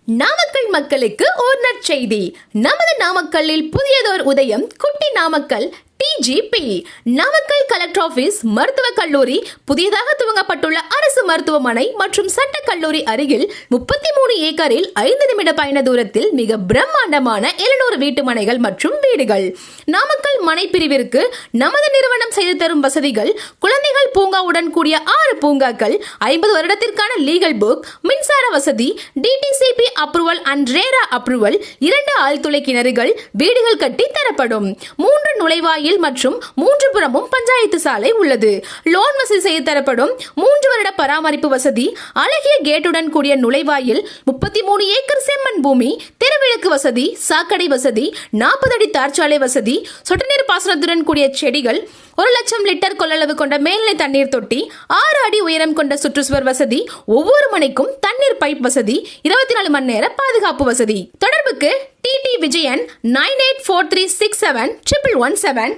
நாமக்கல் மக்களுக்கு ஒரு நற்செய்தி. நமது நாமக்கல்லில் புதியதோர் உதயம். குட்டி Namakkal TGP Namakkal collector office மருத்துவக் கல்லூரி புதியதாக துவங்கப்பட்டுள்ள அரசு மருத்துவமனை மற்றும் சட்ட கல்லூரி அருகில் 33 ஏக்கரில் 5 நிமிட பயண தூரத்தில் மிக பிரம்மாண்டமான 700 வீட்டுமனைகள் மற்றும் வீடுகள். நாமக்கல் மனை பிரிவிற்கு நமது நிறுவனம் செய்து தரும் வசதிகள்: குழந்தைகள் பூங்காவுடன் கூடிய 6 பூங்காக்கள், 50 வருடத்திற்கான லீகல் புக், மின்சார வசதி, DTCP approval and RERA approval, 2 ஆழ்துளை கிணறுகள், வீடுகள் கட்டி தரப்படும். 3 நுழைவாயில் மற்றும் 3 புறமும் பஞ்சாயத்து சாலை உள்ளது. லோன் வசதி செய்து தரப்படும். 3 வருட பராமரிப்பு வசதி, அழகிய கேட்டுடன் கூடிய நுழைவாயில், 33 ஏக்கர் செம்மண் பூமி, தெருவிளக்கு வசதி, சாக்கடை வசதி, 40 அடி தார்ச்சாலை வசதி, சொட்டு நீர் பாசனத்துடன் கூடிய செடிகள், 1 லட்சம் லிட்டர் கொள்ளளவு கொண்ட மேல்நிலை தண்ணீர் தொட்டி, 6 அடி உயரம் கொண்ட சுற்றுச்சுவர் வசதி, ஒவ்வொரு மனைக்கும் தண்ணீர் பைப் வசதி, 24 மணி நேர பாதுகாப்பு வசதி. தொடர்புக்கு TT விஜயன் 9843671117.